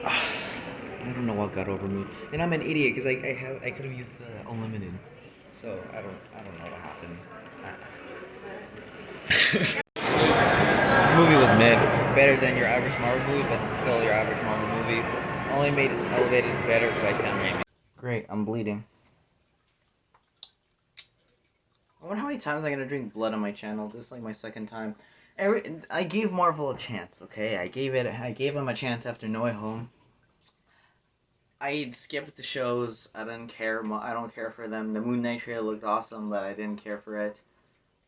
I don't know what got over me, and I'm an idiot because I could have used the unlimited, so I don't know what happened. The movie was mid, better than your average Marvel movie, but still your average Marvel movie. Only made it elevated better by Sam Raimi. Great, I'm bleeding. I wonder how many times I'm gonna drink blood on my channel. This is like my second time. I gave Marvel a chance. Okay, I gave him a chance after No Way Home. I skipped the shows. I didn't care. I don't care for them. The Moon Knight trailer looked awesome, but I didn't care for it.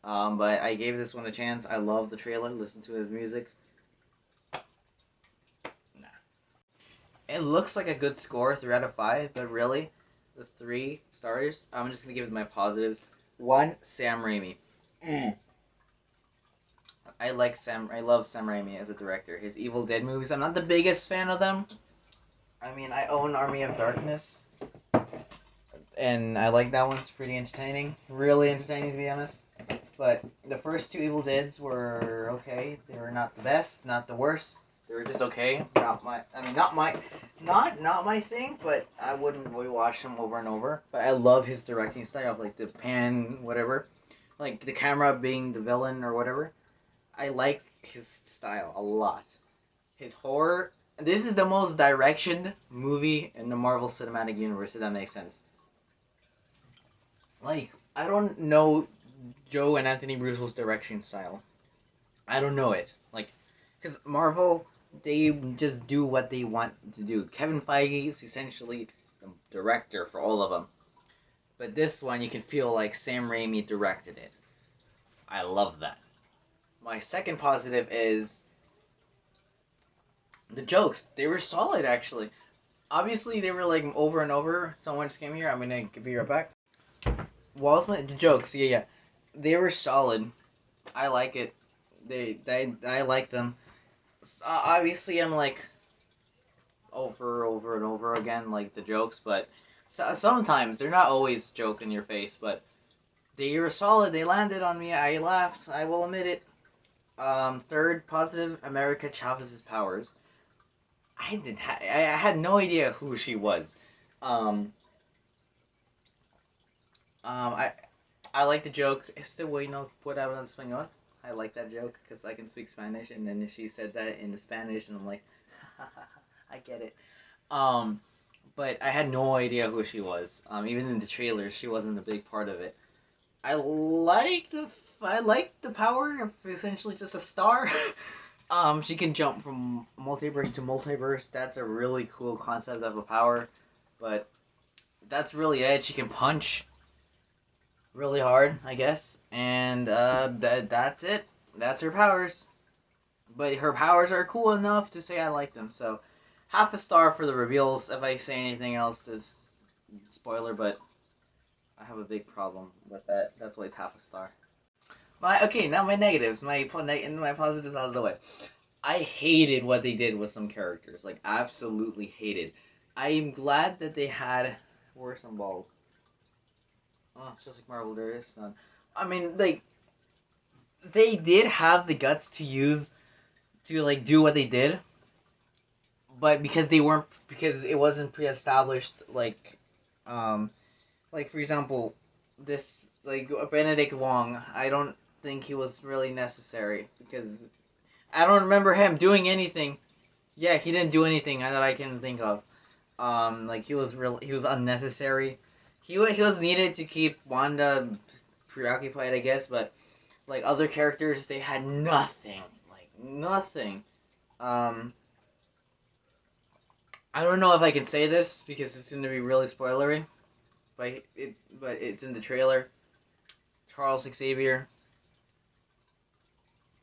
But I gave this one a chance. I love the trailer. Listen to his music. Nah. It looks like a good score, 3 out of 5. But really, the 3 stars. I'm just gonna give it my positives. 1, Sam Raimi. I love Sam Raimi as a director. His Evil Dead movies. I'm not the biggest fan of them. I mean, I own Army of Darkness, and I like that one. It's pretty entertaining. Really entertaining, to be honest. But the first 2 Evil Deads were okay. They were not the best, not the worst. They were just okay. Not my thing. But I wouldn't rewatch them over and over. But I love his directing style of like the pan, whatever, like the camera being the villain or whatever. I like his style a lot. His horror. This is the most directioned movie in the Marvel Cinematic Universe, if that makes sense. Like, I don't know Joe and Anthony Russo's direction style. I don't know it. Like, because Marvel, they just do what they want to do. Kevin Feige is essentially the director for all of them. But this one, you can feel like Sam Raimi directed it. I love that. My second positive is the jokes. They were solid, actually. Obviously, they were like over and over. Someone just came here. I'm gonna be right back. The jokes? Yeah. They were solid. I like it. I like them. Obviously, I'm like over and over again, like the jokes, but sometimes they're not always joke in your face, but they were solid. They landed on me. I laughed. I will admit it. Third positive, America Chavez's powers. I had no idea who she was. Um, I like the joke. Este güey no puede hablar español. I like that joke because I can speak Spanish, and then she said that in the Spanish, and I'm like, I get it. Um, but I had no idea who she was. Even in the trailers, she wasn't a big part of it. I like the power of essentially just a star. She can jump from multiverse to multiverse. That's a really cool concept of a power, but that's really it. She can punch really hard, I guess, and that's it. That's her powers. But her powers are cool enough to say I like them. So, half a star for the reveals. If I say anything else, it's spoiler. But I have a big problem with that. That's why it's half a star. Now my negatives, my positives out of the way. I hated what they did with some characters. Like, absolutely hated. I'm glad that they had. Where are some balls? Oh, it's just like Marvel. There is none. I mean, like, they did have the guts to like do what they did, but because it wasn't pre-established, like for example, this like Benedict Wong. I don't think he was really necessary because I don't remember him doing anything. Yeah, he didn't do anything that I can think of. Like he was unnecessary. He was needed to keep Wanda preoccupied, I guess, but like other characters, they had nothing, like nothing. Um, I don't know if I can say this because it's going to be really spoilery, but it's in the trailer. Charles Xavier,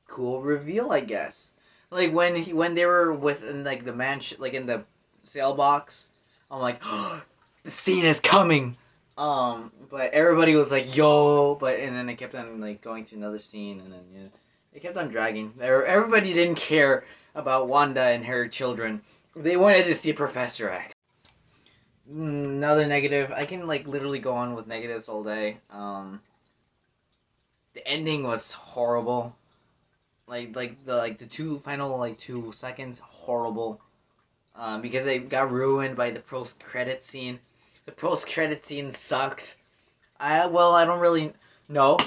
cool reveal, I guess. Like when they were within like the mansion, like in the sail box, I'm like, oh, the scene is coming. But everybody was like, "Yo!" But and then it kept on like going to another scene, and then yeah, it kept on dragging. Everybody didn't care about Wanda and her children. They wanted to see Professor X. Another negative. I can like literally go on with negatives all day. The ending was horrible. Like the two final like 2 seconds horrible. because it got ruined by the post-credit scene. The post-credit scene sucked. I don't really know.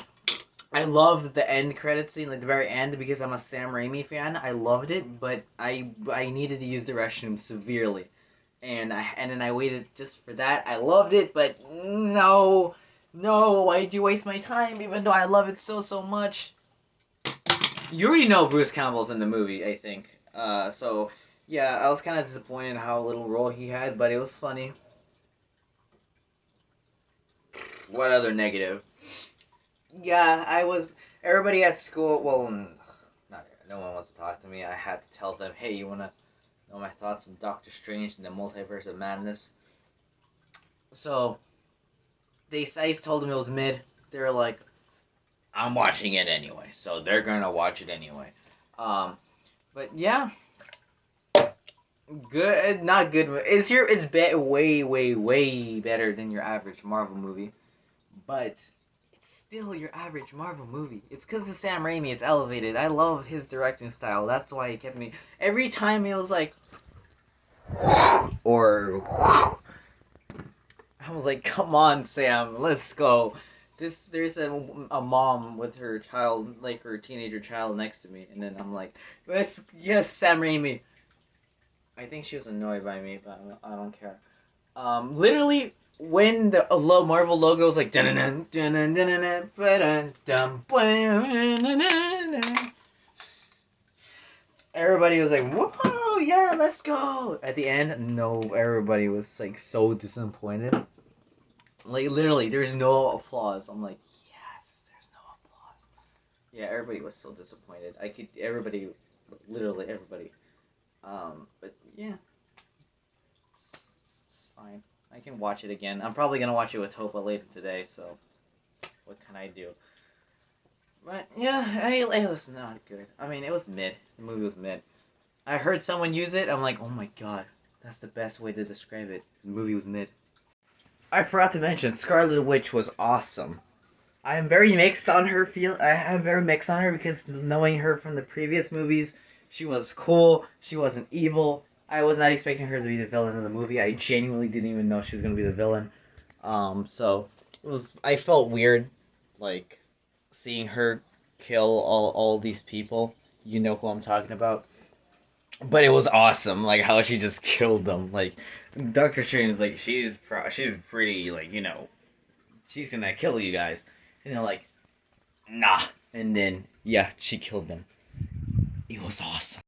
I love the end credit scene, like the very end, because I'm a Sam Raimi fan. I loved it, but I needed to use the restroom severely, and then I waited just for that. I loved it, but no, no, why'd you waste my time? Even though I love it so much. You already know Bruce Campbell's in the movie, I think. So yeah, I was kind of disappointed in how little role he had, but it was funny. What other negative? Yeah, I was. Everybody at school. Well, not no one wants to talk to me. I had to tell them, hey, you wanna know my thoughts on Doctor Strange and the Multiverse of Madness? So I told them it was mid. They were like, I'm watching it anyway, so they're gonna watch it anyway. Um, but yeah, good, not good. Way better than your average Marvel movie, but it's still your average Marvel movie. It's because of Sam Raimi. It's elevated. I love his directing style. That's why it kept me. Every time it was like, or I was like, come on, Sam, let's go. There's a mom with her child, like her teenager child, next to me, and then I'm like, yes, Sam Raimi. I think she was annoyed by me, but I don't care. Literally when the Marvel logo was like everybody was like, "Whoa, yeah, let's go!" At the end, no, everybody was like so disappointed. Like literally, there's no applause. I'm like, yes, there's no applause. Yeah, everybody was so disappointed. Everybody, literally everybody. But yeah, it's fine. I can watch it again. I'm probably gonna watch it with Topa later today. So what can I do? But yeah, it was not good. I mean, it was mid. The movie was mid. I heard someone use it. I'm like, oh my god, that's the best way to describe it. The movie was mid. I forgot to mention, Scarlet Witch was awesome. I'm very mixed on her I'm very mixed on her because knowing her from the previous movies, she was cool. She wasn't evil. I was not expecting her to be the villain of the movie. I genuinely didn't even know she was gonna be the villain. So it was. I felt weird, like seeing her kill all these people. You know who I'm talking about. But it was awesome, like how she just killed them. Like Doctor Strange is like she's pretty like she's gonna kill you guys, and they're like nah, and then yeah she killed them. It was awesome.